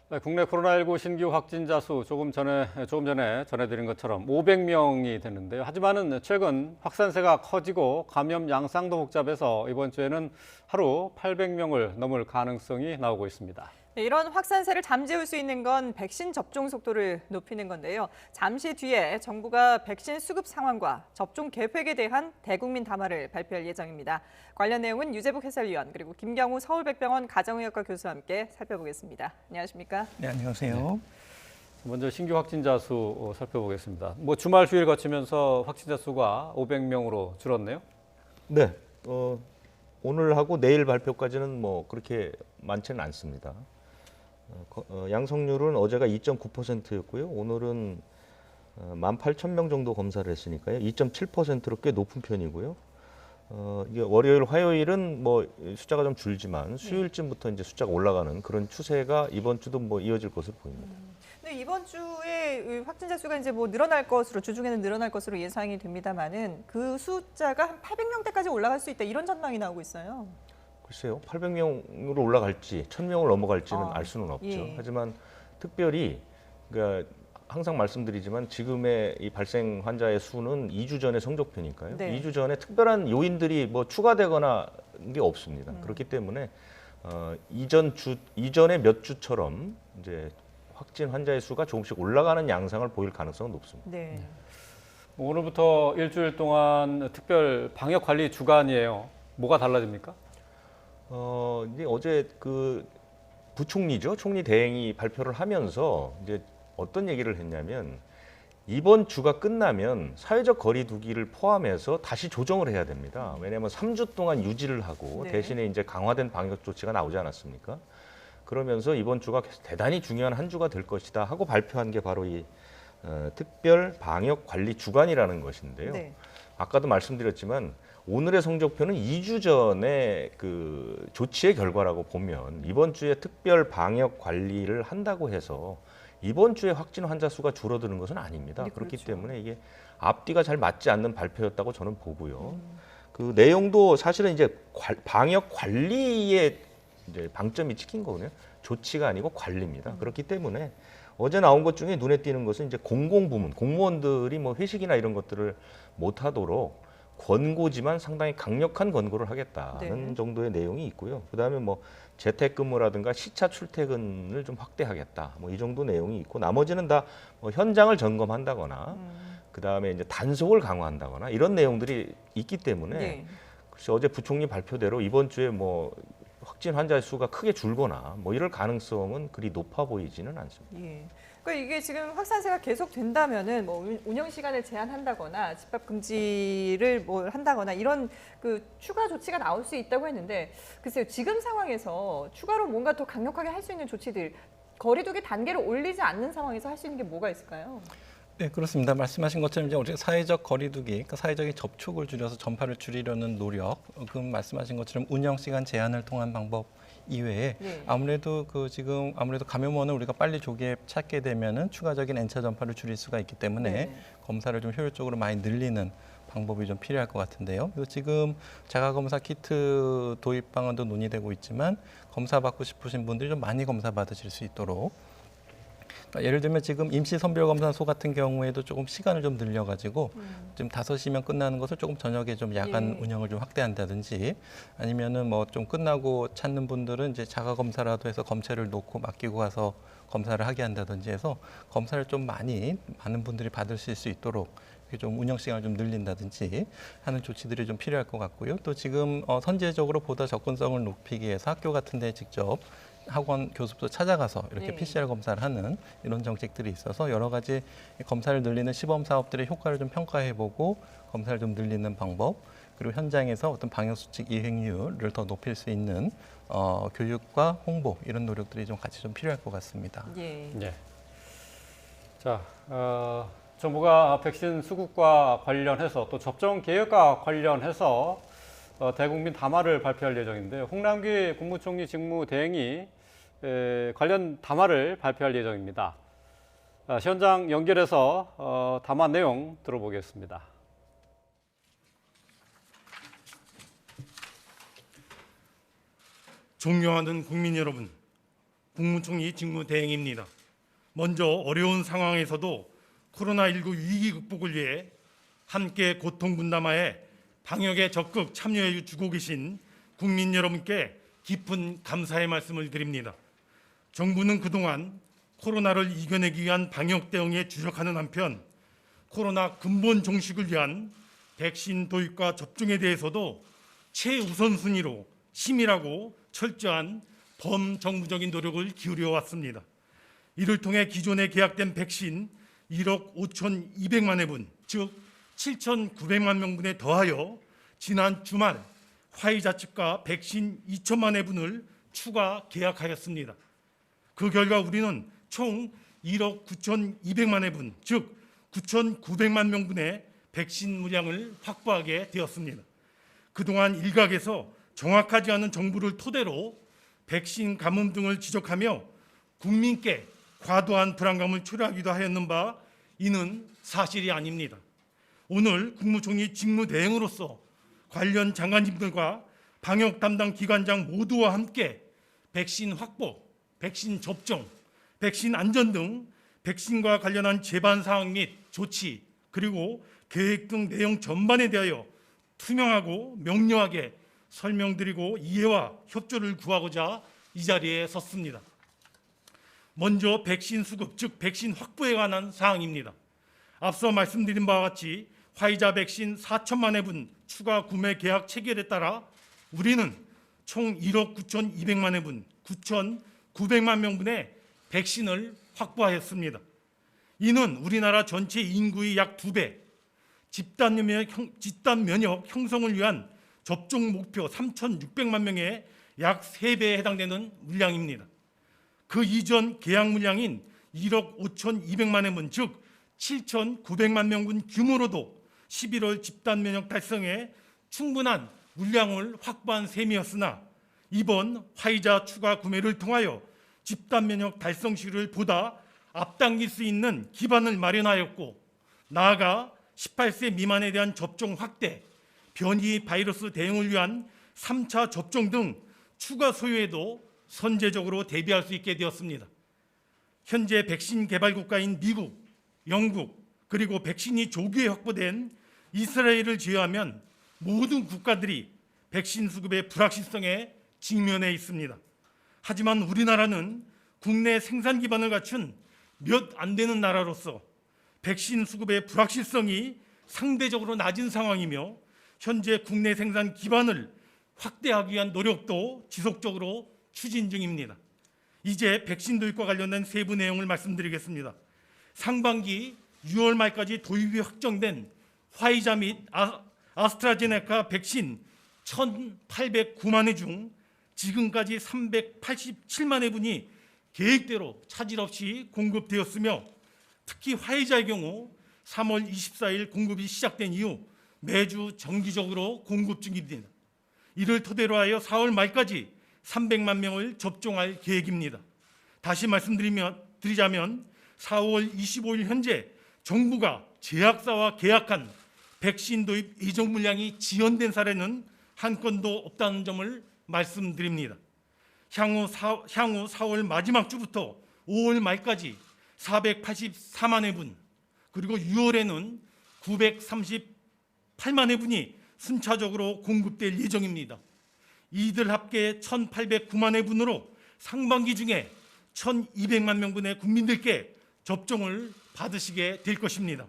네, 국내 코로나19 신규 확진자 수 조금 전에 전해드린 것처럼 500명이 됐는데요. 하지만은 최근 확산세가 커지고 감염 양상도 복잡해서 이번 주에는 하루 800명을 넘을 가능성이 나오고 있습니다. 네, 이런 확산세를 잠재울 수 있는 건 백신 접종 속도를 높이는 건데요. 잠시 뒤에 정부가 백신 수급 상황과 접종 계획에 대한 대국민 담화를 발표할 예정입니다. 관련 내용은 유재복 해설위원 그리고 김경우 서울백병원 가정의학과 교수와 함께 살펴보겠습니다. 안녕하십니까? 네, 안녕하세요. 먼저 신규 확진자 수 살펴보겠습니다. 주말 휴일 거치면서 확진자 수가 500명으로 줄었네요. 네, 오늘하고 내일 발표까지는 그렇게 많지는 않습니다. 양성률은 어제가 2.9%였고요. 오늘은 18,000명 정도 검사를 했으니까요. 2.7%로 꽤 높은 편이고요. 이게 월요일, 화요일은 숫자가 좀 줄지만 수요일쯤부터 이제 숫자가 올라가는 그런 추세가 이번 주도 이어질 것으로 보입니다. 네, 이번 주에 확진자 수가 이제 늘어날 것으로 주중에는 늘어날 것으로 예상이 됩니다만은 그 숫자가 한 800명대까지 올라갈 수 있다 이런 전망이 나오고 있어요. 글쎄요, 800명으로 올라갈지 1000명을 넘어갈지는 알 수는 없죠. 예. 하지만 특별히 그러니까 항상 말씀드리지만 지금의 이 발생 환자의 수는 2주 전의 성적표니까요. 네. 2주 전에 특별한 요인들이 추가되거나 게 없습니다. 그렇기 때문에 이전의 몇 주처럼 이제 확진 환자의 수가 조금씩 올라가는 양상을 보일 가능성은 높습니다. 네. 오늘부터 일주일 동안 특별 방역 관리 주간이에요. 뭐가 달라집니까? 이제 어제 부총리죠. 총리 대행이 발표를 하면서 이제 어떤 얘기를 했냐면 이번 주가 끝나면 사회적 거리 두기를 포함해서 다시 조정을 해야 됩니다. 왜냐하면 3주 동안 유지를 하고 네. 대신에 이제 강화된 방역 조치가 나오지 않았습니까? 그러면서 이번 주가 대단히 중요한 한 주가 될 것이다 하고 발표한 게 바로 이 특별 방역 관리 주간이라는 것인데요. 네. 아까도 말씀드렸지만 오늘의 성적표는 2주 전에 그 조치의 결과라고 보면 이번 주에 특별 방역 관리를 한다고 해서 이번 주에 확진 환자 수가 줄어드는 것은 아닙니다. 네, 그렇기 그렇죠. 때문에 이게 앞뒤가 잘 맞지 않는 발표였다고 저는 보고요. 그 내용도 사실은 이제 방역 관리에 이제 방점이 찍힌 거거든요. 조치가 아니고 관리입니다. 그렇기 때문에 어제 나온 것 중에 눈에 띄는 것은 이제 공공부문, 공무원들이 회식이나 이런 것들을 못 하도록 권고지만 상당히 강력한 권고를 하겠다는 네. 정도의 내용이 있고요. 그다음에 재택근무라든가 시차 출퇴근을 좀 확대하겠다. 이 정도 내용이 있고 나머지는 다 현장을 점검한다거나 그다음에 이제 단속을 강화한다거나 이런 내용들이 있기 때문에 네. 글쎄 어제 부총리 발표대로 이번 주에 확진 환자 수가 크게 줄거나 이럴 가능성은 그리 높아 보이지는 않습니다. 예. 그러니까 이게 지금 확산세가 계속 된다면은 운영 시간을 제한한다거나 집합 금지를 한다거나 이런 추가 조치가 나올 수 있다고 했는데 글쎄요 지금 상황에서 추가로 뭔가 더 강력하게 할 수 있는 조치들 거리두기 단계를 올리지 않는 상황에서 할 수 있는 게 뭐가 있을까요? 네, 그렇습니다. 말씀하신 것처럼 이제 우리가 사회적 거리두기, 그러니까 사회적인 접촉을 줄여서 전파를 줄이려는 노력, 말씀하신 것처럼 운영 시간 제한을 통한 방법 이외에 네. 아무래도 아무래도 감염원을 우리가 빨리 조기에 찾게 되면은 추가적인 N차 전파를 줄일 수가 있기 때문에 네. 검사를 좀 효율적으로 많이 늘리는 방법이 좀 필요할 것 같은데요. 그래서 지금 자가검사 키트 도입 방안도 논의되고 있지만 검사 받고 싶으신 분들이 좀 많이 검사 받으실 수 있도록 예를 들면 지금 임시 선별검사소 같은 경우에도 조금 시간을 좀 늘려가지고 지금 5시면 끝나는 것을 조금 저녁에 좀 야간 예. 운영을 좀 확대한다든지 아니면은 좀 끝나고 찾는 분들은 이제 자가검사라도 해서 검체를 놓고 맡기고 가서 검사를 하게 한다든지 해서 검사를 좀 많은 분들이 받으실 수 있도록 이렇게 좀 운영 시간을 좀 늘린다든지 하는 조치들이 좀 필요할 것 같고요. 또 지금 선제적으로 보다 접근성을 높이기 위해서 학교 같은 데 직접 학원 교습소 찾아가서 이렇게 네. PCR 검사를 하는 이런 정책들이 있어서 여러 가지 검사를 늘리는 시범 사업들의 효과를 좀 평가해보고 검사를 좀 늘리는 방법 그리고 현장에서 어떤 방역수칙 이행률을 더 높일 수 있는 교육과 홍보 이런 노력들이 좀 같이 좀 필요할 것 같습니다. 예. 네. 자, 정부가 백신 수급과 관련해서 또 접종 계획과 관련해서 대국민 담화를 발표할 예정인데 홍남기 국무총리 직무대행이 관련 담화를 발표할 예정입니다. 현장 연결해서 담화 내용 들어보겠습니다. 존경하는 국민 여러분, 국무총리 직무대행입니다. 먼저 어려운 상황에서도 코로나19 위기 극복을 위해 함께 고통 분담하에 방역에 적극 참여해 주고 계신 국민 여러분께 깊은 감사의 말씀을 드립니다. 정부는 그동안 코로나를 이겨내기 위한 방역 대응에 주력하는 한편 코로나 근본 종식을 위한 백신 도입과 접종에 대해서도 최우선순위로 치밀하고 철저한 범정부적인 노력을 기울여 왔습니다. 이를 통해 기존에 계약된 백신 1억 5,200만 회분, 즉 7,900만 명분에 더하여 지난 주말 화이자 측과 백신 2천만 회분을 추가 계약하였습니다. 그 결과 우리는 총 1억 9,200만 회분, 즉 9,900만 명분의 백신 물량을 확보하게 되었습니다. 그동안 일각에서 정확하지 않은 정보를 토대로 백신 가뭄 등을 지적하며 국민께 과도한 불안감을 초래하기도 하였는 바 이는 사실이 아닙니다. 오늘 국무총리 직무대행으로서 관련 장관님들과 방역 담당 기관장 모두와 함께 백신 확보, 백신 접종, 백신 안전 등 백신과 관련한 제반 사항 및 조치 그리고 계획 등 내용 전반에 대하여 투명하고 명료하게 설명드리고 이해와 협조를 구하고자 이 자리에 섰습니다. 먼저 백신 수급, 즉 백신 확보에 관한 사항입니다. 앞서 말씀드린 바와 같이 화이자 백신 4천만 회분 추가 구매 계약 체결에 따라 우리는 총 1억 9,200만 회분, 9,900만 명분의 백신을 확보하였습니다. 이는 우리나라 전체 인구의 약 2배, 집단 면역 형성을 위한 접종 목표 3,600만 명의 약 3배에 해당되는 물량입니다. 그 이전 계약 물량인 1억 5,200만 회분, 즉 7,900만 명분 규모로도 11월 집단 면역 달성에 충분한 물량을 확보한 셈이었으나 이번 화이자 추가 구매를 통하여 집단 면역 달성 시를 보다 앞당길 수 있는 기반을 마련하였고 나아가 18세 미만에 대한 접종 확대, 변이 바이러스 대응을 위한 3차 접종 등 추가 소요에도 선제적으로 대비할 수 있게 되었습니다. 현재 백신 개발 국가인 미국, 영국, 그리고 백신이 조기에 확보된 이스라엘을 제외하면 모든 국가들이 백신 수급의 불확실성에 직면해 있습니다. 하지만 우리나라는 국내 생산 기반을 갖춘 몇 안 되는 나라로서 백신 수급의 불확실성이 상대적으로 낮은 상황이며 현재 국내 생산 기반을 확대하기 위한 노력도 지속적으로 추진 중입니다. 이제 백신 도입과 관련된 세부 내용을 말씀드리겠습니다. 상반기 6월 말까지 도입이 확정된 화이자 및 아스트라제네카 백신 1,809만 회 중 지금까지 387만 회분이 계획대로 차질 없이 공급되었으며 특히 화이자의 경우 3월 24일 공급이 시작된 이후 매주 정기적으로 공급 중입니다. 이를 토대로 하여 4월 말까지 300만 명을 접종할 계획입니다. 다시 말씀드리자면 4월 25일 현재 정부가 제약사와 계약한 백신 도입 예정 물량이 지연된 사례는 한 건도 없다는 점을 말씀드립니다. 향후 4월 마지막 주부터 5월 말까지 484만 회분, 그리고 6월에는 938만 회분이 순차적으로 공급될 예정입니다. 이들 합계 1,809만 회분으로 상반기 중에 1,200만 명분의 국민들께 접종을 받으시게 될 것입니다.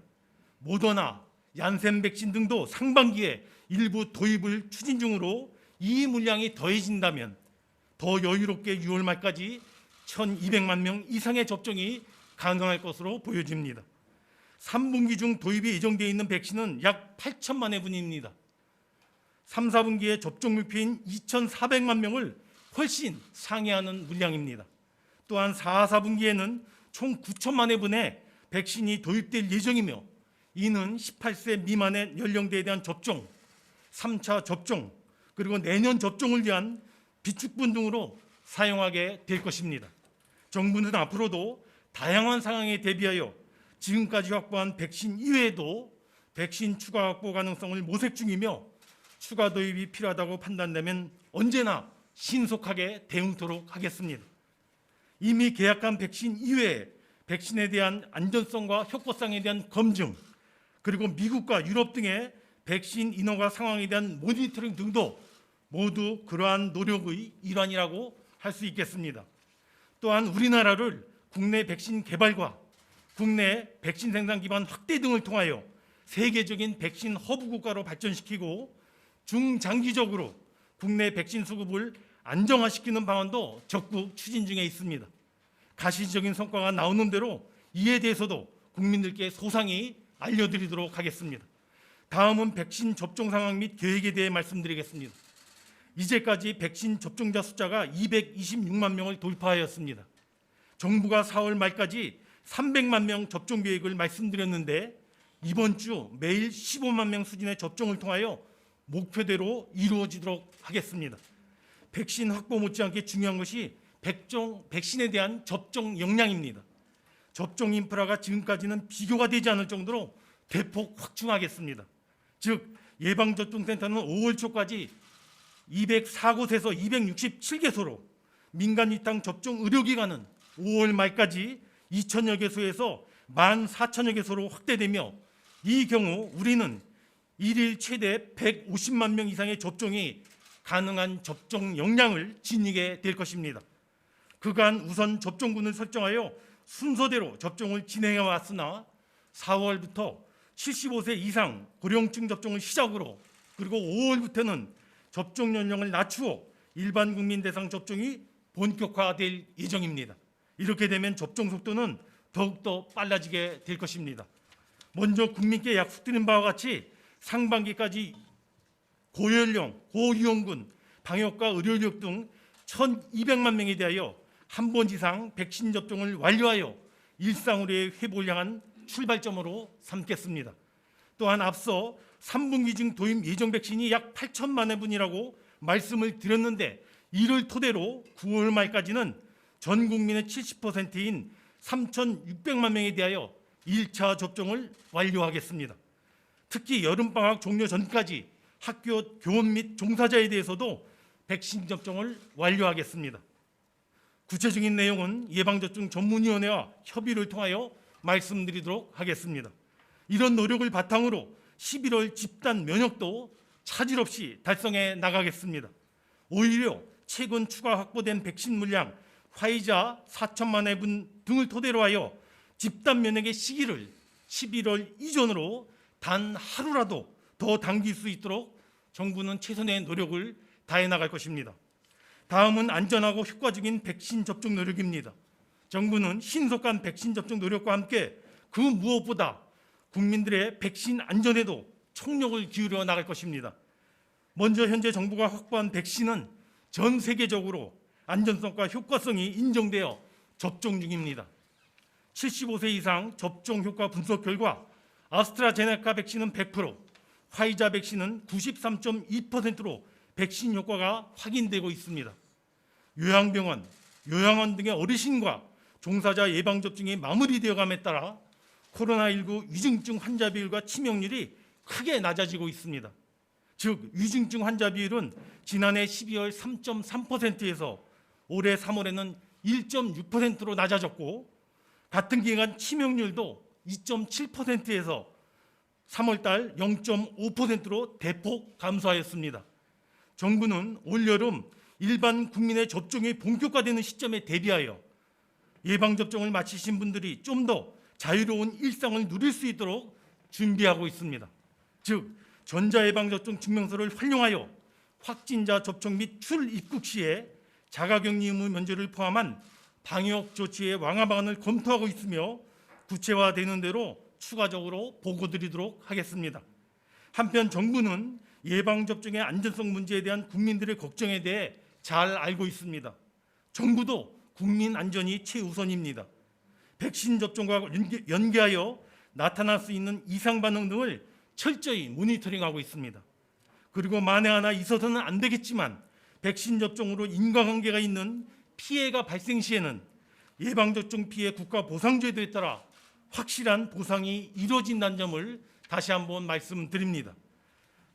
모더나, 얀센 백신 등도 상반기에 일부 도입을 추진 중으로 이 물량이 더해진다면 더 여유롭게 6월 말까지 1,200만 명 이상의 접종이 가능할 것으로 보여집니다. 3분기 중 도입이 예정되어 있는 백신은 약 8천만 회분입니다. 3, 4분기에 접종 목표인 2,400만 명을 훨씬 상회하는 물량입니다. 또한 4, 4분기에는 총 9천만 회분의 백신이 도입될 예정이며 이는 18세 미만의 연령대에 대한 접종, 3차 접종, 그리고 내년 접종을 위한 비축분 등으로 사용하게 될 것입니다. 정부는 앞으로도 다양한 상황에 대비하여 지금까지 확보한 백신 이외에도 백신 추가 확보 가능성을 모색 중이며 추가 도입이 필요하다고 판단되면 언제나 신속하게 대응토록 하겠습니다. 이미 계약한 백신 이외에 백신에 대한 안전성과 효과성에 대한 검증, 그리고 미국과 유럽 등의 백신 인허가 상황에 대한 모니터링 등도 모두 그러한 노력의 일환이라고 할 수 있겠습니다. 또한 우리나라를 국내 백신 개발과 국내 백신 생산 기반 확대 등을 통하여 세계적인 백신 허브 국가로 발전시키고 중장기적으로 국내 백신 수급을 안정화시키는 방안도 적극 추진 중에 있습니다. 가시적인 성과가 나오는 대로 이에 대해서도 국민들께 소상히 알려드리도록 하겠습니다. 다음은 백신 접종 상황 및 계획에 대해 말씀드리겠습니다. 이제까지 백신 접종자 숫자가 226만 명을 돌파하였습니다. 정부가 4월 말까지 300만 명 접종 계획을 말씀드렸는데 이번 주 매일 15만 명 수준의 접종을 통하여 목표대로 이루어지도록 하겠습니다. 백신 확보 못지않게 중요한 것이 백신에 대한 접종 역량입니다. 접종 인프라가 지금까지는 비교가 되지 않을 정도로 대폭 확충하겠습니다. 즉 예방접종센터는 5월 초까지 204곳에서 267개소로, 민간 위탁 접종 의료기관은 5월 말까지 2천여 개소에서 14,000여 개소로 확대되며 이 경우 우리는 일일 최대 150만 명 이상의 접종이 가능한 접종 역량을 지니게 될 것입니다. 그간 우선 접종군을 설정하여 순서대로 접종을 진행해 왔으나 4월부터 75세 이상 고령층 접종을 시작으로, 그리고 5월부터는 접종 연령을 낮추어 일반 국민 대상 접종이 본격화될 예정입니다. 이렇게 되면 접종 속도는 더욱더 빨라지게 될 것입니다. 먼저 국민께 약속드린 바와 같이 상반기까지 고연령, 고위험군, 방역과 의료인력 등 1,200만 명에 대하여 한 번 이상 백신 접종을 완료하여 일상으로의 회복을 향한 출발점으로 삼겠습니다. 또한 앞서 3분기 중 도입 예정 백신이 약 8천만 회분이라고 말씀을 드렸는데 이를 토대로 9월 말까지는 전 국민의 70%인 3,600만 명에 대하여 1차 접종을 완료하겠습니다. 특히 여름방학 종료 전까지 학교 교원 및 종사자에 대해서도 백신 접종을 완료하겠습니다. 구체적인 내용은 예방접종 전문위원회와 협의를 통하여 말씀드리도록 하겠습니다. 이런 노력을 바탕으로 11월 집단 면역도 차질 없이 달성해 나가겠습니다. 오히려 최근 추가 확보된 백신 물량, 화이자 4천만 회분 등을 토대로 하여 집단 면역의 시기를 11월 이전으로 단 하루라도 더 당길 수 있도록 정부는 최선의 노력을 다해 나갈 것입니다. 다음은 안전하고 효과적인 백신 접종 노력입니다. 정부는 신속한 백신 접종 노력과 함께 그 무엇보다 국민들의 백신 안전에도 총력을 기울여 나갈 것입니다. 먼저 현재 정부가 확보한 백신은 전 세계적으로 안전성과 효과성이 인정되어 접종 중입니다. 75세 이상 접종 효과 분석 결과 아스트라제네카 백신은 100%, 화이자 백신은 93.2%로 백신 효과가 확인되고 있습니다. 요양병원, 요양원 등의 어르신과 종사자 예방접종이 마무리되어감에 따라 코로나19 위중증 환자 비율과 치명률이 크게 낮아지고 있습니다. 즉 위중증 환자 비율은 지난해 12월 3.3%에서 올해 3월에는 1.6%로 낮아졌고, 같은 기간 치명률도 2.7%에서 3월달 0.5%로 대폭 감소하였습니다. 정부는 올여름 일반 국민의 접종이 본격화되는 시점에 대비하여 예방접종을 마치신 분들이 좀 더 자유로운 일상을 누릴 수 있도록 준비하고 있습니다. 즉 전자예방접종 증명서를 활용하여 확진자 접촉 및 출입국 시에 자가격리 의무 면제를 포함한 방역 조치의 완화 방안을 검토하고 있으며 구체화되는 대로 추가적으로 보고드리도록 하겠습니다. 한편 정부는 예방접종의 안전성 문제에 대한 국민들의 걱정에 대해 잘 알고 있습니다. 정부도 국민 안전이 최우선입니다. 백신 접종과 연계하여 나타날 수 있는 이상 반응 등을 철저히 모니터링하고 있습니다. 그리고 만에 하나 있어서는 안 되겠지만 백신 접종으로 인과관계가 있는 피해가 발생 시에는 예방접종 피해 국가 보상제도에 따라 확실한 보상이 이루어진다는 점을 다시 한번 말씀드립니다.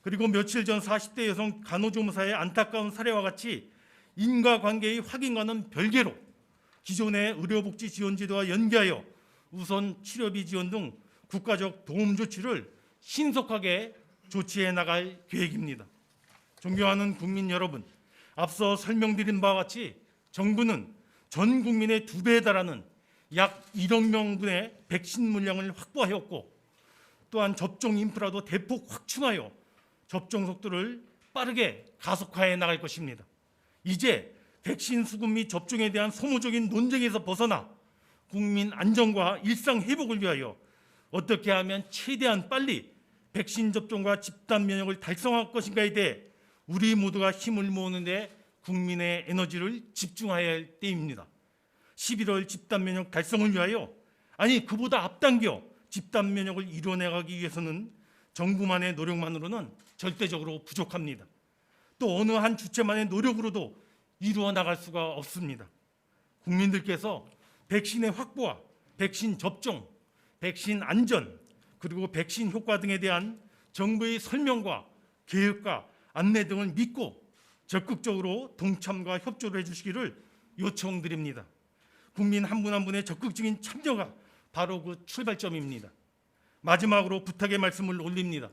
그리고 며칠 전 40대 여성 간호조무사의 안타까운 사례와 같이 인과관계의 확인과는 별개로 기존의 의료복지 지원제도와 연계하여 우선 치료비 지원 등 국가적 도움 조치를 신속하게 조치해 나갈 계획입니다. 존경하는 국민 여러분, 앞서 설명드린 바와 같이 정부는 전 국민의 2배에 달하는 약 1억 명분의 백신 물량을 확보하였고, 또한 접종 인프라도 대폭 확충하여 접종 속도를 빠르게 가속화해 나갈 것입니다. 이제 백신 수급 및 접종에 대한 소모적인 논쟁에서 벗어나 국민 안전과 일상 회복을 위하여 어떻게 하면 최대한 빨리 백신 접종과 집단 면역을 달성할 것인가에 대해 우리 모두가 힘을 모으는 데 국민의 에너지를 집중해야 할 때입니다. 11월 집단 면역 달성을 위하여, 아니 그보다 앞당겨 집단 면역을 이뤄내가기 위해서는 정부만의 노력만으로는 절대적으로 부족합니다. 또 어느 한 주체만의 노력으로도 이루어 나갈 수가 없습니다. 국민들께서 백신의 확보와 백신 접종, 백신 안전, 그리고 백신 효과 등에 대한 정부의 설명과 계획과 안내 등을 믿고 적극적으로 동참과 협조를 해주시기를 요청드립니다. 국민 한 분 한 분의 적극적인 참여가 바로 그 출발점입니다. 마지막으로 부탁의 말씀을 올립니다.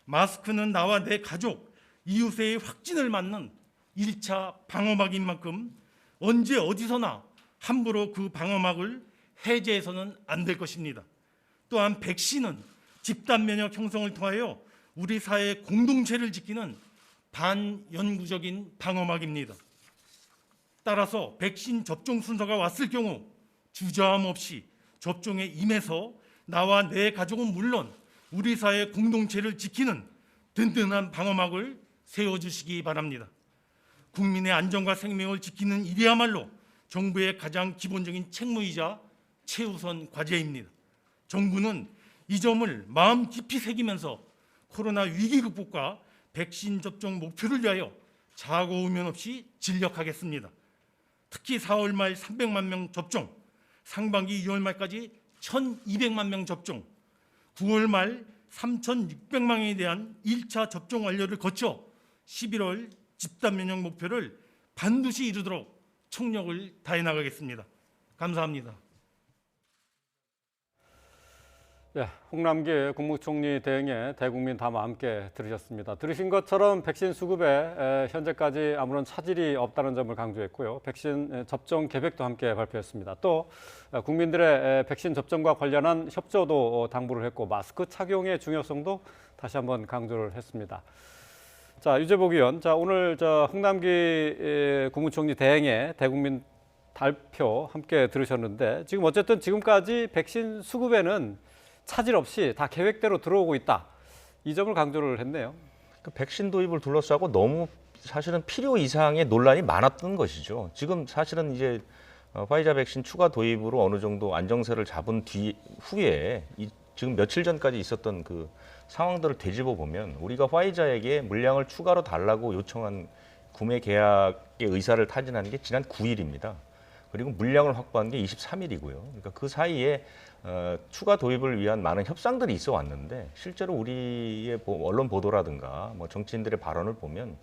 마스크는 나와 내 가족, 이웃의 확진을 막는 1차 방어막인 만큼 언제 어디서나 함부로 그 방어막을 해제해서는 안 될 것입니다. 또한 백신은 집단 면역 형성을 통하여 우리 사회의 공동체를 지키는 반영구적인 방어막입니다. 따라서 백신 접종 순서가 왔을 경우 주저함 없이 접종에 임해서 나와 내 가족은 물론 우리 사회 공동체를 지키는 든든한 방어막을 세워주시기 바랍니다. 국민의 안전과 생명을 지키는 일이야말로 정부의 가장 기본적인 책무이자 최우선 과제입니다. 정부는 이 점을 마음 깊이 새기면서 코로나 위기 극복과 백신 접종 목표를 위하여 자고우면 없이 진력하겠습니다. 특히 4월 말 300만 명 접종, 상반기 2월 말까지 1,200만 명 접종, 9월 말 3,600만 명에 대한 1차 접종 완료를 거쳐 11월 집단 면역 목표를 반드시 이루도록 총력을 다해 나가겠습니다. 감사합니다. 예, 홍남기 국무총리 대행의 대국민 담화 함께 들으셨습니다. 들으신 것처럼 백신 수급에 현재까지 아무런 차질이 없다는 점을 강조했고요. 백신 접종 계획도 함께 발표했습니다. 또 국민들의 백신 접종과 관련한 협조도 당부를 했고, 마스크 착용의 중요성도 다시 한번 강조를 했습니다. 자, 유재복 의원, 자 오늘 홍남기 국무총리 대행의 대국민 발표 함께 들으셨는데, 지금 어쨌든 지금까지 백신 수급에는 차질 없이 다 계획대로 들어오고 있다. 이 점을 강조를 했네요. 그 백신 도입을 둘러싸고 너무 사실은 필요 이상의 논란이 많았던 것이죠. 지금 사실은 이제 화이자 백신 추가 도입으로 어느 정도 안정세를 잡은 후에 지금 며칠 전까지 있었던 그 상황들을 되짚어 보면 우리가 화이자에게 물량을 추가로 달라고 요청한 구매 계약의 의사를 타진한 게 지난 9일입니다. 그리고 물량을 확보한 게 23일이고요. 그러니까 그 사이에 추가 도입을 위한 많은 협상들이 있어 왔는데, 실제로 우리의 언론 보도라든가 정치인들의 발언을 보면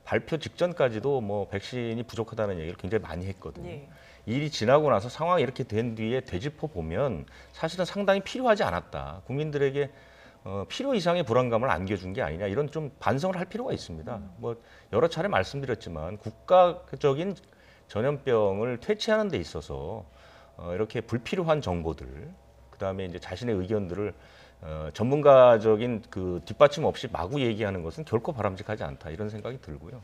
발표 직전까지도 백신이 부족하다는 얘기를 굉장히 많이 했거든요. 예. 일이 지나고 나서 상황이 이렇게 된 뒤에 되짚어 보면 사실은 상당히 필요하지 않았다. 국민들에게 필요 이상의 불안감을 안겨준 게 아니냐, 이런 좀 반성을 할 필요가 있습니다. 여러 차례 말씀드렸지만 국가적인 전염병을 퇴치하는 데 있어서 이렇게 불필요한 정보들, 그다음에 이제 자신의 의견들을 전문가적인 그 뒷받침 없이 마구 얘기하는 것은 결코 바람직하지 않다, 이런 생각이 들고요.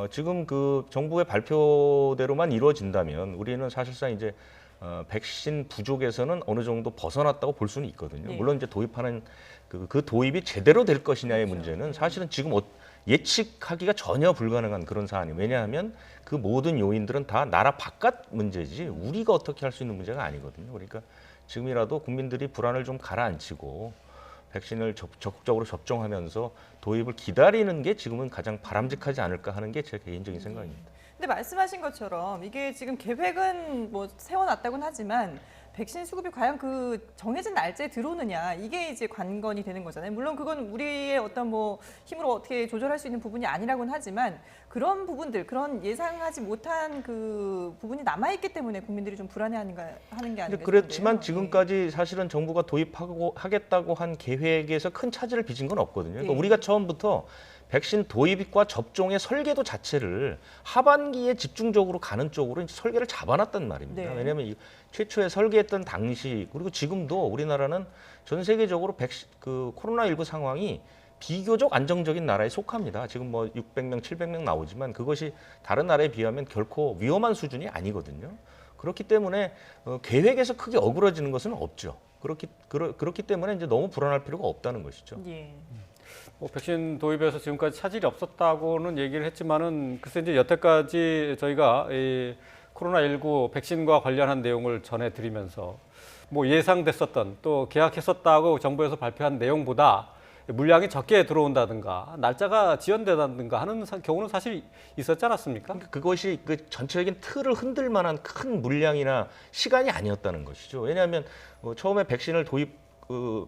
지금 그 정부의 발표대로만 이루어진다면 우리는 사실상 이제 백신 부족에서는 어느 정도 벗어났다고 볼 수는 있거든요. 네. 물론 이제 도입하는 그 도입이 제대로 될 것이냐의 그렇죠. 문제는 사실은 지금 예측하기가 전혀 불가능한 그런 사안이에요. 왜냐하면 그 모든 요인들은 다 나라 바깥 문제지 우리가 어떻게 할 수 있는 문제가 아니거든요. 그러니까 지금이라도 국민들이 불안을 좀 가라앉히고 백신을 적극적으로 접종하면서 도입을 기다리는 게 지금은 가장 바람직하지 않을까 하는 게 제 개인적인 생각입니다. 근데 말씀하신 것처럼 이게 지금 계획은 세워놨다고는 하지만 백신 수급이 과연 그 정해진 날짜에 들어오느냐 이게 이제 관건이 되는 거잖아요. 물론 그건 우리의 어떤 뭐 힘으로 어떻게 조절할 수 있는 부분이 아니라고는 하지만 그런 부분들, 그런 예상하지 못한 그 부분이 남아 있기 때문에 국민들이 좀 불안해하는 게 아닌가 싶은데요. 그렇지만 지금까지 사실은 정부가 도입하고 하겠다고 한 계획에서 큰 차질을 빚은 건 없거든요. 그러니까 예. 우리가 처음부터 백신 도입과 접종의 설계도 자체를 하반기에 집중적으로 가는 쪽으로 이제 설계를 잡아놨단 말입니다. 네. 왜냐하면 이 최초에 설계했던 당시 그리고 지금도 우리나라는 전 세계적으로 그 코로나19 상황이 비교적 안정적인 나라에 속합니다. 지금 뭐 600명, 700명 나오지만 그것이 다른 나라에 비하면 결코 위험한 수준이 아니거든요. 그렇기 때문에 계획에서 크게 어그러지는 것은 없죠. 그렇기 때문에 이제 너무 불안할 필요가 없다는 것이죠. 예. 백신 도입에서 지금까지 차질이 없었다고는 얘기를 했지만은 글쎄 이제 여태까지 저희가 이 코로나19 백신과 관련한 내용을 전해드리면서 뭐 예상됐었던 또 계약했었다고 정부에서 발표한 내용보다 물량이 적게 들어온다든가 날짜가 지연되다든가 하는 경우는 사실 있었지 않았습니까? 그러니까 그것이 그 전체적인 틀을 흔들 만한 큰 물량이나 시간이 아니었다는 것이죠. 왜냐하면 처음에 백신을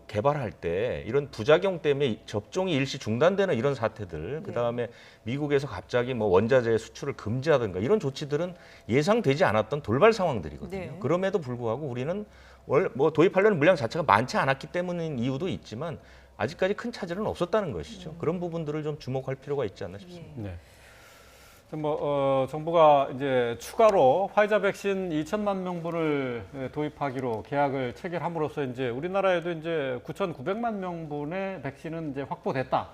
개발할 때 이런 부작용 때문에 접종이 일시 중단되는 이런 사태들, 그 다음에 미국에서 갑자기 뭐 원자재 수출을 금지하든가 이런 조치들은 예상되지 않았던 돌발 상황들이거든요. 네. 그럼에도 불구하고 우리는 뭐 도입하려는 물량 자체가 많지 않았기 때문인 이유도 있지만 아직까지 큰 차질은 없었다는 것이죠. 그런 부분들을 좀 주목할 필요가 있지 않나 싶습니다. 예. 네. 정부가 이제 추가로 화이자 백신 2천만 명분을 도입하기로 계약을 체결함으로써 이제 우리나라에도 이제 9,900만 명분의 백신은 이제 확보됐다.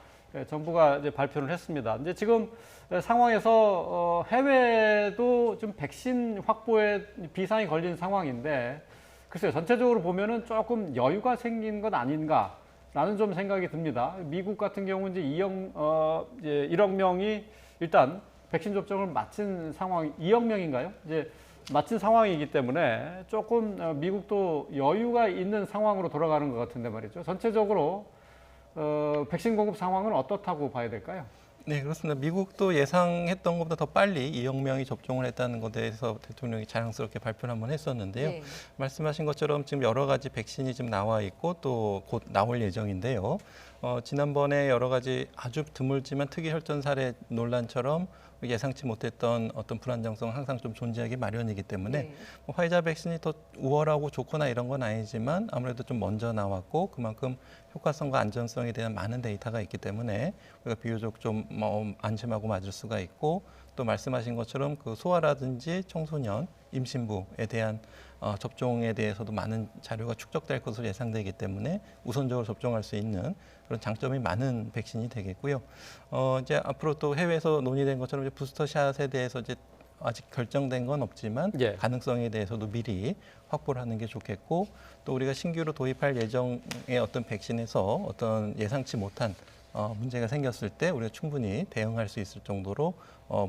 정부가 이제 발표를 했습니다. 이제 지금 상황에서 해외도 좀 백신 확보에 비상이 걸린 상황인데 글쎄요, 전체적으로 보면은 조금 여유가 생긴 것 아닌가라는 좀 생각이 듭니다. 미국 같은 경우 이제 1억 명이 일단 백신 접종을 마친 상황, 2억 명인가요? 이제 마친 상황이기 때문에 조금 미국도 여유가 있는 상황으로 돌아가는 것 같은데 말이죠. 전체적으로 백신 공급 상황은 어떻다고 봐야 될까요? 네, 그렇습니다. 미국도 예상했던 것보다 더 빨리 2억 명이 접종을 했다는 것에 대해서 대통령이 자랑스럽게 발표를 한번 했었는데요. 네. 말씀하신 것처럼 지금 여러 가지 백신이 지금 나와 있고 또 곧 나올 예정인데요. 지난번에 여러 가지 아주 드물지만 특이 혈전 사례 논란처럼 예상치 못했던 어떤 불안정성 항상 좀 존재하기 마련이기 때문에 네. 뭐 화이자 백신이 더 우월하고 좋거나 이런 건 아니지만 아무래도 좀 먼저 나왔고 그만큼 효과성과 안전성에 대한 많은 데이터가 있기 때문에 우리가 비교적 좀 안심하고 맞을 수가 있고 또 말씀하신 것처럼 그 소아라든지 청소년, 임신부에 대한 접종에 대해서도 많은 자료가 축적될 것으로 예상되기 때문에 우선적으로 접종할 수 있는 그런 장점이 많은 백신이 되겠고요. 이제 앞으로 또 해외에서 논의된 것처럼 이제 부스터샷에 대해서 이제 아직 결정된 건 없지만 예. 가능성에 대해서도 미리 확보를 하는 게 좋겠고 또 우리가 신규로 도입할 예정의 어떤 백신에서 어떤 예상치 못한 문제가 생겼을 때 우리가 충분히 대응할 수 있을 정도로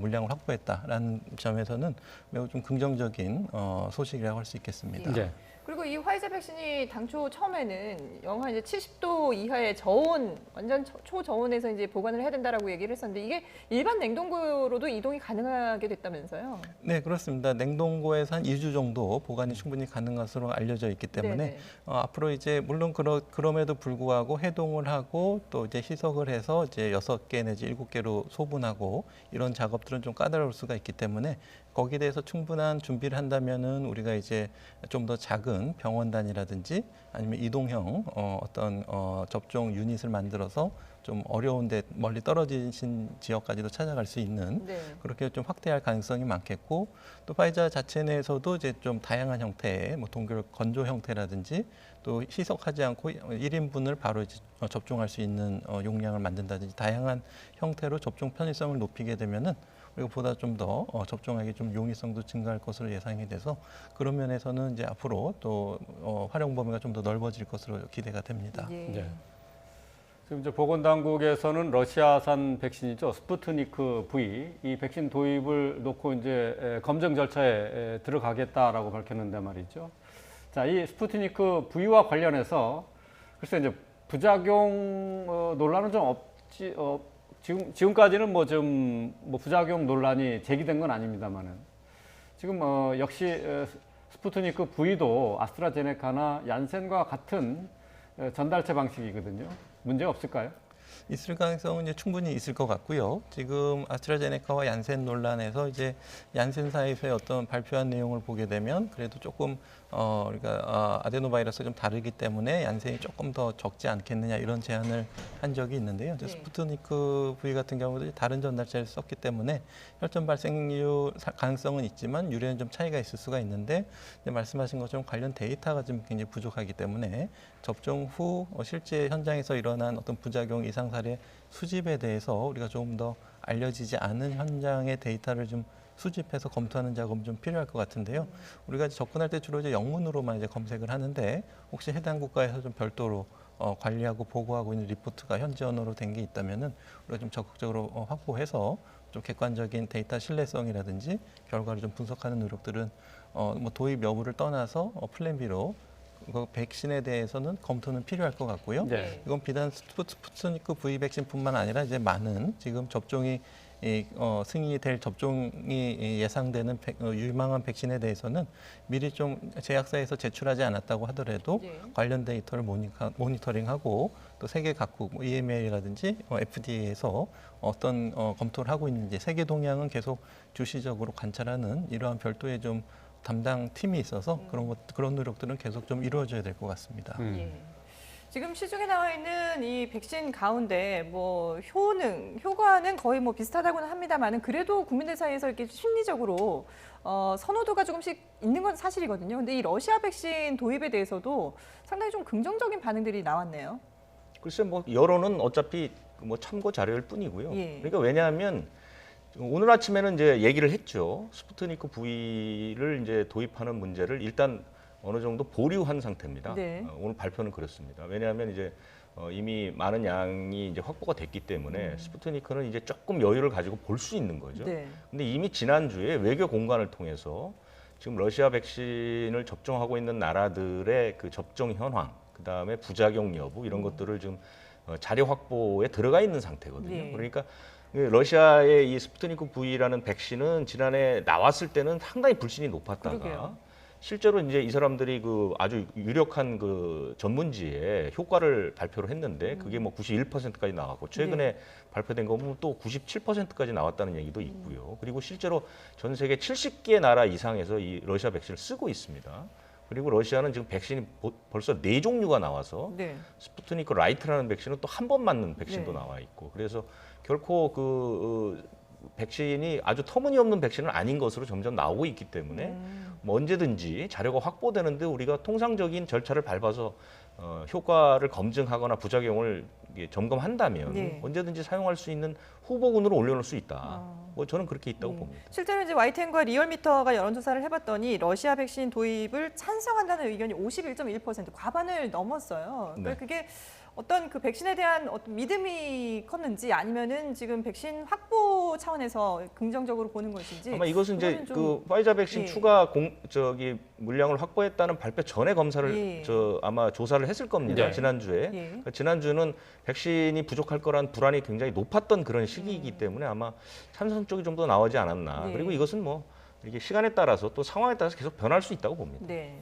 물량을 확보했다라는 점에서는 매우 좀 긍정적인 소식이라고 할 수 있겠습니다. 네. 그리고 이 화이자 백신이 당초 처음에는 영하 이제 70도 이하의 저온, 완전 초저온에서 이제 보관을 해야 된다라고 얘기를 했었는데 이게 일반 냉동고로도 이동이 가능하게 됐다면서요? 네, 그렇습니다. 냉동고에서 한 2주 정도 보관이 충분히 가능한 것으로 알려져 있기 때문에 네네. 앞으로 이제 물론 그럼에도 불구하고 해동을 하고 또 이제 희석을 해서 이제 6개 내지 7개로 소분하고 이런 작업들은 좀 까다로울 수가 있기 때문에 거기에 대해서 충분한 준비를 한다면은 우리가 이제 좀 더 작은 병원단이라든지 아니면 이동형 어떤 접종 유닛을 만들어서 좀 어려운데 멀리 떨어지신 지역까지도 찾아갈 수 있는 네. 그렇게 좀 확대할 가능성이 많겠고 또 파이자 자체 내에서도 이제 좀 다양한 형태의 뭐 동결 건조 형태라든지 또 희석하지 않고 1인분을 바로 이제 접종할 수 있는 용량을 만든다든지 다양한 형태로 접종 편의성을 높이게 되면은 우리가 보다 좀 더 접종하기 좀 용이성도 증가할 것으로 예상이 돼서 그런 면에서는 이제 앞으로 또 활용 범위가 좀 더 넓어질 것으로 기대가 됩니다. 예. 네. 지금 이제 보건당국에서는 러시아산 백신이죠. 스푸트니크 V 이 백신 도입을 놓고 이제 검증 절차에 들어가겠다라고 밝혔는데 말이죠. 자, 이 스푸트니크 V와 관련해서 글쎄 이제 부작용 논란은 좀 없지. 지금까지는 뭐 부작용 논란이 제기된 건 아닙니다만은 지금 역시 스푸트니크 V도 아스트라제네카나 얀센과 같은 전달체 방식이거든요. 문제 없을까요? 있을 가능성은 이제 충분히 있을 것 같고요. 지금 아스트라제네카와 얀센 논란에서 이제 얀센사에서의 어떤 발표한 내용을 보게 되면 그래도 조금 그러니까 아데노바이러스가 좀 다르기 때문에 얀센이 조금 더 적지 않겠느냐 이런 제안을 한 적이 있는데요. 이제 네. 스푸트니크 V 같은 경우도 다른 전달체를 썼기 때문에 혈전 발생률 가능성은 있지만 유래는 좀 차이가 있을 수가 있는데 이제 말씀하신 것처럼 관련 데이터가 좀 굉장히 부족하기 때문에 접종 후 실제 현장에서 일어난 어떤 부작용 이상 사례 수집에 대해서 우리가 조금 더 알려지지 않은 현장의 데이터를 좀 수집해서 검토하는 작업이 좀 필요할 것 같은데요. 우리가 이제 접근할 때 주로 이제 영문으로만 이제 검색을 하는데 혹시 해당 국가에서 좀 별도로 관리하고 보고하고 있는 리포트가 현지 언어로 된 게 있다면은 우리가 좀 적극적으로 확보해서 좀 객관적인 데이터 신뢰성이라든지 결과를 좀 분석하는 노력들은 뭐 도입 여부를 떠나서 플랜 B로 그 백신에 대해서는 검토는 필요할 것 같고요. 네. 이건 비단 스푸트니크 V 백신뿐만 아니라 이제 많은 지금 접종이 승인이 될 접종이 예상되는 유망한 백신에 대해서는 미리 좀 제약사에서 제출하지 않았다고 하더라도 네. 관련 데이터를 모니터링하고 또 세계 각국 EMA라든지 FDA에서 어떤 검토를 하고 있는지 세계 동향은 계속 주시적으로 관찰하는 이러한 별도의 좀 담당 팀이 있어서 그런 노력들은 계속 좀 이루어져야 될 것 같습니다. 예. 지금 시중에 나와 있는 이 백신 가운데 뭐 효과는 거의 뭐 비슷하다고는 합니다만은 그래도 국민들 사이에서 이렇게 심리적으로 선호도가 조금씩 있는 건 사실이거든요. 근데 이 러시아 백신 도입에 대해서도 상당히 좀 긍정적인 반응들이 나왔네요. 글쎄 뭐 여론은 어차피 뭐 참고 자료일 뿐이고요. 예. 그러니까 왜냐하면 오늘 아침에는 이제 얘기를 했죠. 스푸트니크 V를 이제 도입하는 문제를 일단 어느 정도 보류한 상태입니다. 네. 오늘 발표는 그렇습니다. 왜냐하면 이제 이미 많은 양이 이제 확보가 됐기 때문에 스푸트니크는 이제 조금 여유를 가지고 볼 수 있는 거죠. 네. 근데 이미 지난주에 외교 공관을 통해서 지금 러시아 백신을 접종하고 있는 나라들의 그 접종 현황, 그다음에 부작용 여부 이런 것들을 지금 자료 확보에 들어가 있는 상태거든요. 네. 그러니까 러시아의 이 스푸트니크 V라는 백신은 지난해 나왔을 때는 상당히 불신이 높았다가 그러게요. 실제로 이제 이 사람들이 그 아주 유력한 그 전문지에 효과를 발표를 했는데 그게 뭐 91%까지 나왔고 최근에 발표된 거 보면 또 97%까지 나왔다는 얘기도 있고요. 그리고 실제로 전 세계 70개 나라 이상에서 이 러시아 백신을 쓰고 있습니다. 그리고 러시아는 지금 백신이 벌써 4종류가 나와서 네. 스푸트니크 라이트라는 백신은 또 한 번 맞는 백신도 네. 나와 있고 그래서 결코 백신이 아주 터무니없는 백신은 아닌 것으로 점점 나오고 있기 때문에 뭐 언제든지 자료가 확보되는데 우리가 통상적인 절차를 밟아서 효과를 검증하거나 부작용을 점검한다면 네. 언제든지 사용할 수 있는 후보군으로 올려놓을 수 있다. 뭐 저는 그렇게 있다고 봅니다. 실제로 이제 YTN과 리얼미터가 여론조사를 해봤더니 러시아 백신 도입을 찬성한다는 의견이 51.1% 과반을 넘었어요. 네. 그러니까 그게 어떤 그 백신에 대한 어떤 믿음이 컸는지 아니면은 지금 백신 확보 차원에서 긍정적으로 보는 것인지 아마 이것은 이제 그거는 좀- 그 파이자 백신 예. 추가 물량을 확보했다는 발표 전에 검사를 예. 아마 조사를 했을 겁니다. 네. 지난주에. 예. 그러니까 지난주는 백신이 부족할 거란 불안이 굉장히 높았던 그런 시기이기 때문에 아마 찬성 쪽이 좀 더 나오지 않았나. 네. 그리고 이것은 뭐 이게 시간에 따라서 또 상황에 따라서 계속 변할 수 있다고 봅니다. 네.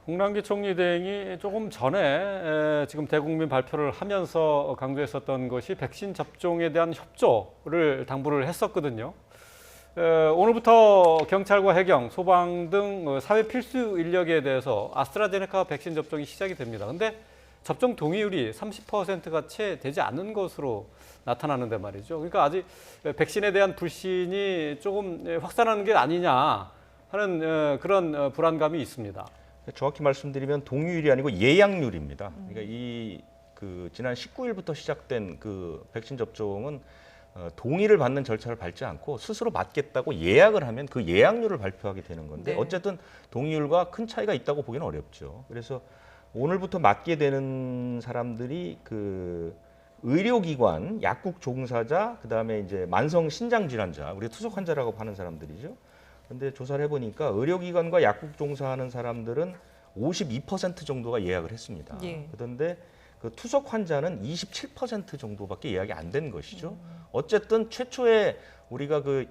홍남기 총리 대행이 조금 전에 지금 대국민 발표를 하면서 강조했었던 것이 백신 접종에 대한 협조를 당부를 했었거든요. 오늘부터 경찰과 해경, 소방 등 사회 필수 인력에 대해서 아스트라제네카 백신 접종이 시작이 됩니다. 근데 접종 동의율이 30%가 채 되지 않는 것으로 나타나는데 말이죠. 그러니까 아직 백신에 대한 불신이 조금 확산하는 게 아니냐 하는 그런 불안감이 있습니다. 정확히 말씀드리면 동의율이 아니고 예약률입니다. 그러니까 지난 19일부터 시작된 그 백신 접종은 동의를 받는 절차를 밟지 않고 스스로 맞겠다고 예약을 하면 그 예약률을 발표하게 되는 건데 네. 어쨌든 동의율과 큰 차이가 있다고 보기는 어렵죠. 그래서 오늘부터 맞게 되는 사람들이 그 의료기관, 약국 종사자, 그다음에 이제 만성 신장 질환자, 우리 투석 환자라고 하는 사람들이죠. 근데 조사를 해보니까 의료기관과 약국 종사하는 사람들은 52% 정도가 예약을 했습니다. 예. 그런데 그 투석 환자는 27% 정도밖에 예약이 안 된 것이죠. 어쨌든 최초에 우리가 그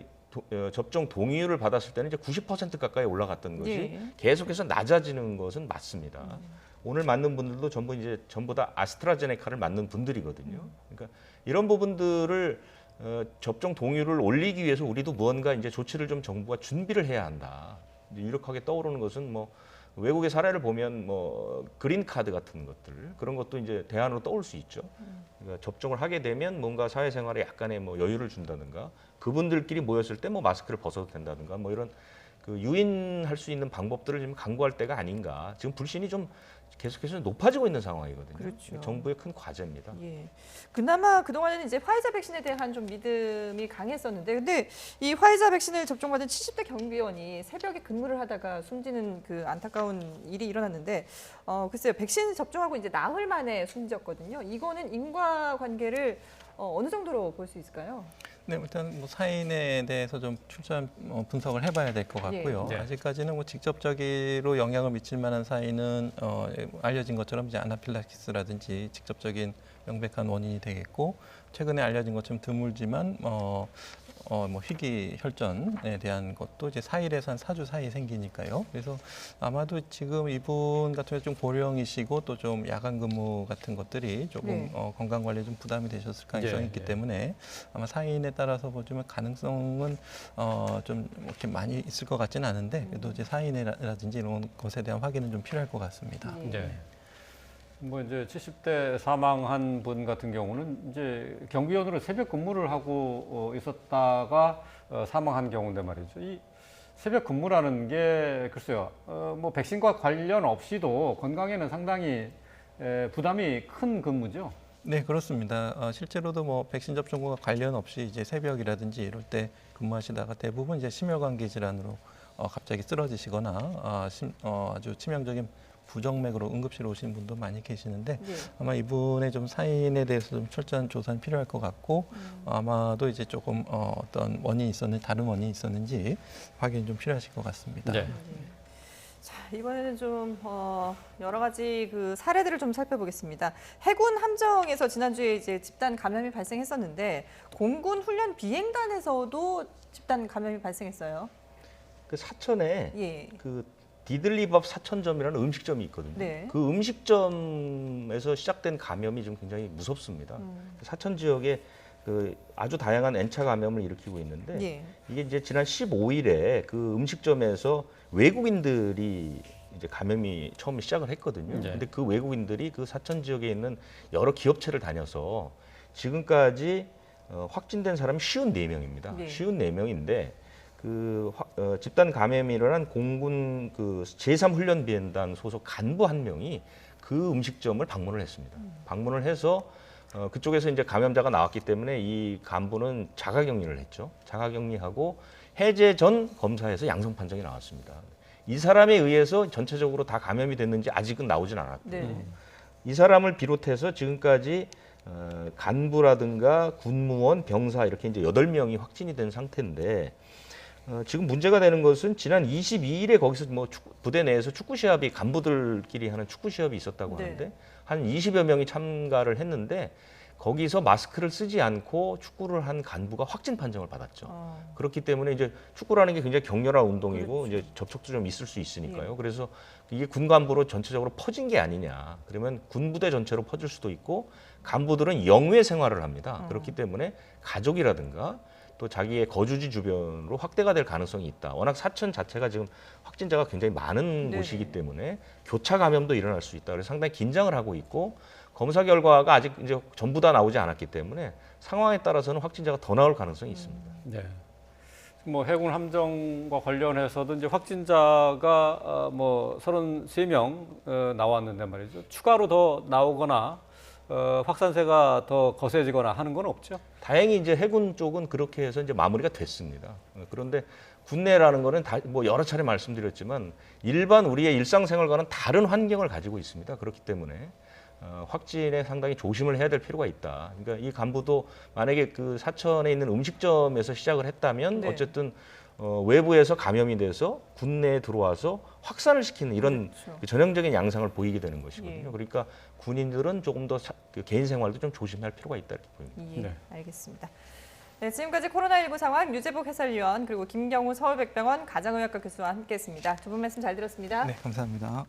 접종 동의율을 받았을 때는 이제 90% 가까이 올라갔던 것이 예. 계속해서 낮아지는 것은 맞습니다. 오늘 맞는 분들도 전부 다 아스트라제네카를 맞는 분들이거든요. 그러니까 이런 부분들을 접종 동의율을 올리기 위해서 우리도 무언가 이제 조치를 좀 정부가 준비를 해야 한다. 유력하게 떠오르는 것은 뭐 외국의 사례를 보면 뭐 그린 카드 같은 것들 그런 것도 이제 대안으로 떠올 수 있죠. 그러니까 접종을 하게 되면 뭔가 사회생활에 약간의 뭐 여유를 준다든가 그분들끼리 모였을 때 뭐 마스크를 벗어도 된다든가 뭐 이런 그 유인할 수 있는 방법들을 지금 강구할 때가 아닌가. 지금 불신이 좀 계속해서 높아지고 있는 상황이거든요. 그렇죠. 정부의 큰 과제입니다. 예. 그나마 그동안에는 이제 화이자 백신에 대한 좀 믿음이 강했었는데, 근데 이 화이자 백신을 접종받은 70대 경비원이 새벽에 근무를 하다가 숨지는 그 안타까운 일이 일어났는데, 글쎄요, 백신 접종하고 이제 나흘 만에 숨졌거든요. 이거는 인과관계를 어느 정도로 볼 수 있을까요? 네, 일단 뭐 사인에 대해서 좀 출처한 분석을 해봐야 될 것 같고요. 네. 아직까지는 뭐 직접적으로 영향을 미칠 만한 사인은 알려진 것처럼 이제 아나필락시스라든지 직접적인 명백한 원인이 되겠고, 최근에 알려진 것처럼 드물지만 뭐 희귀 혈전에 대한 것도 이제 4일에서 한 4주 사이에 생기니까요. 그래서 아마도 지금 이분 같은 경우 좀 고령이시고 또 좀 야간 근무 같은 것들이 조금 네. 건강 관리에 좀 부담이 되셨을 가능성이 예, 있기 예. 때문에 아마 사인에 따라서 보자면 가능성은 좀 이렇게 많이 있을 것 같지는 않은데 그래도 이제 사인이라든지 이런 것에 대한 확인은 좀 필요할 것 같습니다. 예. 네. 뭐 이제 70대 사망한 분 같은 경우는 이제 경비원으로 새벽 근무를 하고 있었다가 사망한 경우인데 말이죠. 이 새벽 근무라는 게 글쎄요, 뭐 백신과 관련 없이도 건강에는 상당히 부담이 큰 근무죠. 네, 그렇습니다. 실제로도 뭐 백신 접종과 관련 없이 이제 새벽이라든지 이럴 때 근무하시다가 대부분 이제 심혈관계 질환으로 갑자기 쓰러지시거나 아주 치명적인 부정맥으로 응급실에 오시는 분도 많이 계시는데 네. 아마 이분의 좀 사인에 대해서 좀 철저한 조사는 필요할 것 같고 아마도 이제 조금 어떤 원인이 있었는지 다른 원인이 있었는지 확인이 좀 필요하실 것 같습니다. 네. 자, 이번에는 좀 여러 가지 그 사례들을 좀 살펴보겠습니다. 해군 함정에서 지난주에 이제 집단 감염이 발생했었는데 공군 훈련 비행단에서도 집단 감염이 발생했어요. 그 사천에 예. 그 디들리밥 사천점이라는 음식점이 있거든요. 네. 그 음식점에서 시작된 감염이 좀 굉장히 무섭습니다. 사천 지역에 그 아주 다양한 N차 감염을 일으키고 있는데 예. 이게 이제 지난 15일에 그 음식점에서 외국인들이 이제 감염이 처음 시작을 했거든요. 네. 근데 그 외국인들이 그 사천 지역에 있는 여러 기업체를 다녀서 지금까지 확진된 사람이 54명입니다. 네. 54명인데 그 집단 감염이 일어난 공군 그 제3훈련 비행단 소속 간부 한 명이 그 음식점을 방문을 했습니다. 방문을 해서 그쪽에서 이제 감염자가 나왔기 때문에 이 간부는 자가격리를 했죠. 자가격리하고 해제 전 검사에서 양성 판정이 나왔습니다. 이 사람에 의해서 전체적으로 다 감염이 됐는지 아직은 나오진 않았고 네. 이 사람을 비롯해서 지금까지 간부라든가 군무원, 병사 이렇게 이제 8명이 확진이 된 상태인데 지금 문제가 되는 것은 지난 22일에 거기서 뭐 부대 내에서 축구 시합이 간부들끼리 하는 축구 시합이 있었다고 네. 하는데 한 20여 명이 참가를 했는데 거기서 마스크를 쓰지 않고 축구를 한 간부가 확진 판정을 받았죠. 그렇기 때문에 이제 축구라는 게 굉장히 격렬한 운동이고 그렇죠. 이제 접촉도 좀 있을 수 있으니까요. 예. 그래서 이게 군 간부로 전체적으로 퍼진 게 아니냐. 그러면 군부대 전체로 퍼질 수도 있고 간부들은 영외 생활을 합니다. 그렇기 때문에 가족이라든가 또 자기의 거주지 주변으로 확대가 될 가능성이 있다. 워낙 사천 자체가 지금 확진자가 굉장히 많은 네네. 곳이기 때문에 교차 감염도 일어날 수 있다. 그래서 상당히 긴장을 하고 있고 검사 결과가 아직 이제 전부 다 나오지 않았기 때문에 상황에 따라서는 확진자가 더 나올 가능성이 있습니다. 네. 뭐 해군 함정과 관련해서도 이제 확진자가 뭐 33명 나왔는데 말이죠. 추가로 더 나오거나 확산세가 더 거세지거나 하는 건 없죠. 다행히 이제 해군 쪽은 그렇게 해서 이제 마무리가 됐습니다. 그런데 군내라는 거는 다 뭐 여러 차례 말씀드렸지만 일반 우리의 일상생활과는 다른 환경을 가지고 있습니다. 그렇기 때문에 확진에 상당히 조심을 해야 될 필요가 있다. 그러니까 이 간부도 만약에 그 사천에 있는 음식점에서 시작을 했다면 네. 어쨌든 외부에서 감염이 돼서 군내에 들어와서 확산을 시키는 이런 그렇죠. 그 전형적인 양상을 보이게 되는 것이거든요. 예. 그러니까 군인들은 조금 더 그 개인 생활도 좀 조심할 필요가 있다 이렇게 보입니다. 예, 네. 알겠습니다. 네, 지금까지 코로나19 상황 유재복 해설위원 그리고 김경우 서울백병원 가정의학과 교수와 함께했습니다. 두 분 말씀 잘 들었습니다. 네, 감사합니다.